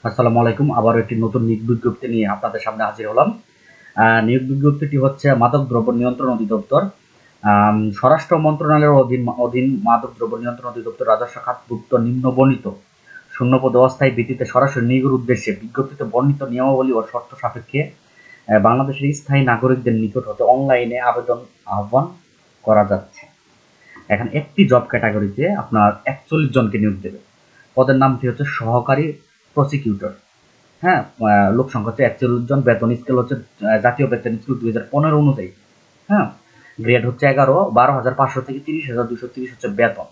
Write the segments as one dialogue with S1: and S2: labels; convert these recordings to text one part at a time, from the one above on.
S1: আসসালামু আলাইকুম। আবারও একটি নতুন নিয়োগ বিজ্ঞপ্তি নিয়ে আপনাদের সামনে হাজির হলাম। নিয়োগ বিজ্ঞপ্তিটি হচ্ছে মাদকদ্রব্য নিয়ন্ত্রণ অধিদপ্তর, স্বরাষ্ট্র মন্ত্রণালয়ের অধীন মাদকদ্রব্য নিয়ন্ত্রণ অধিদপ্তর রাজস্ব খাতভুক্ত নিম্নবর্ণিত শূন্যপদে অস্থায়ী ভিত্তিতে সরাসরি নিয়োগের উদ্দেশ্যে বিজ্ঞপ্তিতে বর্ণিত নিয়মাবলী ও শর্ত সাপেক্ষে বাংলাদেশের স্থায়ী নাগরিকদের নিকট হতে অনলাইনে আবেদন আহ্বান করা যাচ্ছে। এখন একটি জব ক্যাটাগরিতে আপনার ৪১ জনকে নিয়োগ দেবে। পদের নামটি হচ্ছে সহকারী প্রসিকিউটর। হ্যাঁ, লোক সংখ্যা হচ্ছে ৪১ জন। বেতন স্কেল হচ্ছে জাতীয় বেতন স্কেল ২০১৫ অনুযায়ী। হ্যাঁ, গ্রেড হচ্ছে ১১, ১২,৫০০ থেকে ৩০,২৩০ হচ্ছে বেতন।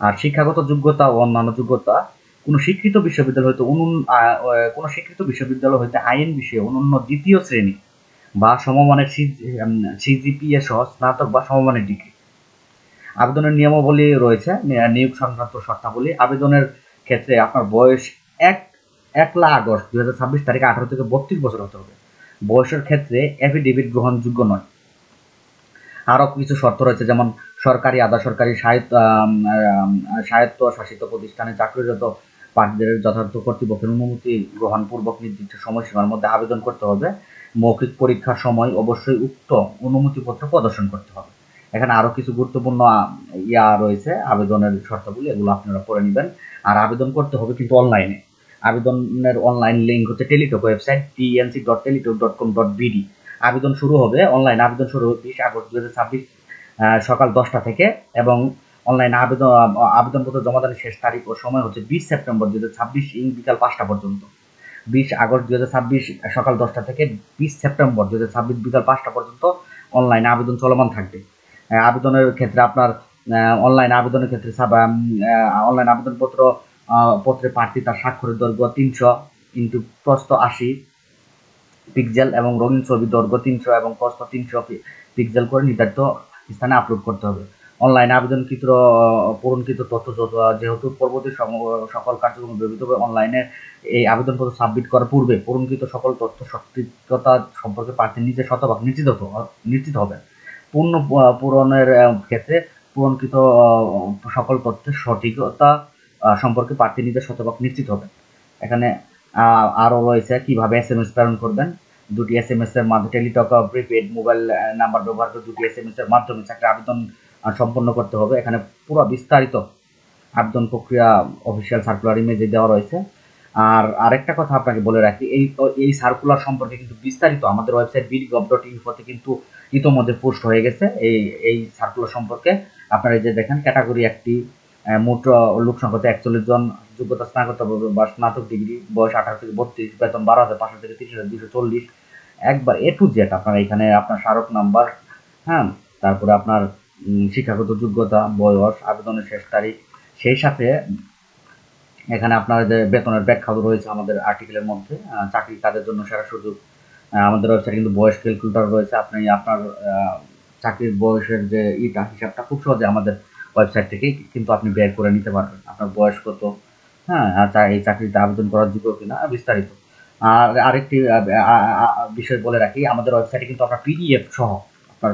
S1: আর শিক্ষাগত যোগ্যতা ও অন্যান্য যোগ্যতা কোনো শিক্ষিত বিশ্ববিদ্যালয় হইতে আইন বিষয়ে অনন্য দ্বিতীয় শ্রেণী বা সমমানের সিজিপিএ সহ স্নাতক বা সমমানের ডিগ্রি। আবেদনের নিয়মাবলী রয়েছে, নিয়োগ সংক্রান্ত শর্তাবলী। আবেদনের ক্ষেত্রে আপনার বয়স ১ আগস্ট ২০২৬ তারিখে ১৮ থেকে ৩২ বছর হতে হবে। বয়সের ক্ষেত্রে এফিডেভিট গ্রহণযোগ্য নয়। আরও কিছু শর্ত রয়েছে, যেমন সরকারি, আধা সরকারি, স্বায়ত্তশাসিত প্রতিষ্ঠানে চাকরিরত প্রার্থীদের যথার্থ কর্তৃপক্ষের অনুমতি গ্রহণপূর্বক নির্দিষ্ট সময়সীমার মধ্যে আবেদন করতে হবে। মৌখিক পরীক্ষার সময় অবশ্যই উক্ত অনুমতিপত্র প্রদর্শন করতে হবে। এখানে আরও কিছু গুরুত্বপূর্ণ রয়েছে আবেদনের শর্তাবলী, এগুলো আপনারা পড়ে নেবেন। আর আবেদন করতে হবে কিন্তু অনলাইনে। আবেদনের অনলাইন লিঙ্ক হচ্ছে টেলিটক ওয়েবসাইট tnc.teletok.com.bd। আবেদন শুরু হবে, অনলাইন আবেদন শুরু হবে ২০ আগস্ট ২০২৬ সকাল ১০টা থেকে, এবং অনলাইন আবেদনপত্র জমাদানের শেষ তারিখ ও সময় হচ্ছে ২০ সেপ্টেম্বর ২০২৬ বিকাল ৫টা পর্যন্ত। ২০ আগস্ট ২০২৬ সকাল 10টা থেকে ২০ সেপ্টেম্বর ২০২৬ বিকাল ৫টা পর্যন্ত অনলাইন আবেদন চলমান থাকবে। আবেদনের ক্ষেত্রে আপনার অনলাইন আবেদনের ক্ষেত্রে অনলাইন আবেদনপত্র পত্রে প্রার্থী তার স্বাক্ষরের দৈর্ঘ্য ৩০০ ইন্টু প্রস্থ ৮০ পিক্সেল এবং রঙিন ছবি দৈর্ঘ্য ৩০০ এবং প্রস্থ ৩০০ পিক্সেল করে নির্ধারিত স্থানে আপলোড করতে হবে। অনলাইন পূরণকৃত তথ্য যেহেতু পরবর্তী সকল কার্যক্রম ব্যবহৃত হবে, অনলাইনে এই আবেদনপত্র সাবমিট করার পূর্বে পূরণকৃত সকল তথ্য সঠিকতা সম্পর্কে প্রার্থী নিজে শতভাগ নিশ্চিত হবে। পূরণের ক্ষেত্রে পূরণকৃত সকল তথ্যের সঠিকতা সম্পর্কে প্রার্থী নিজে শতভাগ নিশ্চিত হবে। এখানে আরও রয়েছে কিভাবে SMS প্রেরণ করবেন। ২টি SMS এর মাধ্যমে টেলিটক প্রিপেড মোবাইল নাম্বার ব্যবহার করে 2টি SMS এর মাধ্যমে চাকরি আবেদন সম্পন্ন করতে হবে। এখানে পুরো বিস্তারিত আবেদন প্রক্রিয়া অফিসিয়াল সার্কুলার ইমেজে দেওয়া রয়েছে। আর আরেকটা কথা আপনাকে বলে রাখি, এই সার্কুলার সম্পর্কে কিন্তু বিস্তারিত আমাদের ওয়েবসাইট bdgov.info-তে কিন্তু ইতোমধ্যে পোস্ট হয়ে গেছে। এই সার্কুলার সম্পর্কে আপনারা যে দেখেন, ক্যাটাগরি একটি, মোট লোক সংখ্যা ৪১ জন, যোগ্যতা স্নাতক বা স্নাতক ডিগ্রি, বয়স ১৮ থেকে ৩২, বেতন ১২,৫০০ থেকে ৩০,২৪০, একবার A to Z আপনার এখানে আপনার স্মারক নাম্বার, হ্যাঁ, তারপরে আপনার শিক্ষাগত যোগ্যতা, বয়স, আবেদনের শেষ তারিখ, সেই সাথে এখানে আপনার যে বেতনের ব্যাখ্যাও রয়েছে আমাদের আর্টিকেলের মধ্যে। চাকরি কাদের জন্য সেরা সুযোগ, আমাদের ওয়েবসাইটে কিন্তু বয়স ক্যালকুলেটর রয়েছে। আপনি আপনার চাকরির বয়সের যে হিসাবটা খুব সহজে আমাদের ওয়েবসাইট থেকেই কিন্তু আপনি বের করে নিতে পারবেন। আপনার বয়স কত, হ্যাঁ, এই চাকরিতে আবেদন করার যোগ্য কিনা, বিস্তারিত। আর আরেকটি বিষয় বলে রাখি, আমাদের ওয়েবসাইটে কিন্তু আপনার পিডিএফ সহ আপনার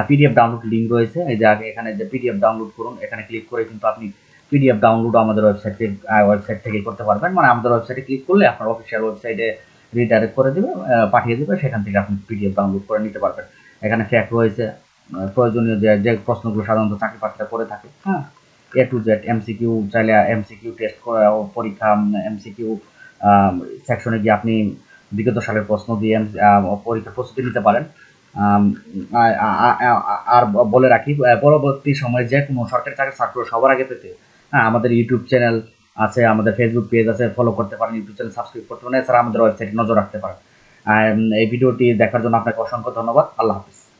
S1: পিডিএফ ডাউনলোড লিঙ্ক রয়েছে। এই যে এখানে যে পিডিএফ ডাউনলোড করুন, এখানে ক্লিক করে কিন্তু আপনি পিডিএফ ডাউনলোড আমাদের ওয়েবসাইট থেকে করতে পারবেন। মানে আমাদের ওয়েবসাইটে ক্লিক করলে আপনার অফিসিয়াল ওয়েবসাইটে রিডাইরেক্ট করে দেবে, পাঠিয়ে দেবে, সেখান থেকে আপনি পিডিএফ ডাউনলোড করে নিতে পারবেন। এখানে ফ্যাক্ট রয়েছে, প্রয়োজনীয় যে প্রশ্নগুলো সাধারণত চাকরি প্রার্থীরা করে থাকে, হ্যাঁ, A to Z, MCQ চাইলে MCQ টেস্ট পরীক্ষা, MCQ সেকশনে গিয়ে আপনি বিগত সালের প্রশ্ন দিয়ে পরীক্ষার প্রস্তুতি নিতে পারেন। আর বলে রাখি, পরবর্তী সময়ে যে কোনো সরকারি চাকরির সার্কুলার সবার আগে পেতে, হ্যাঁ, আমাদের ইউটিউব চ্যানেল আছে, আমাদের ফেসবুক পেজ আছে, ফলো করতে পারেন, ইউটিউব চ্যানেল সাবস্ক্রাইব করতে পারেন, এছাড়া আমাদের ওয়েবসাইটে নজর রাখতে পারেন। এই ভিডিওটি দেখার জন্য আপনাকে অসংখ্য ধন্যবাদ। আল্লাহ হাফিজ।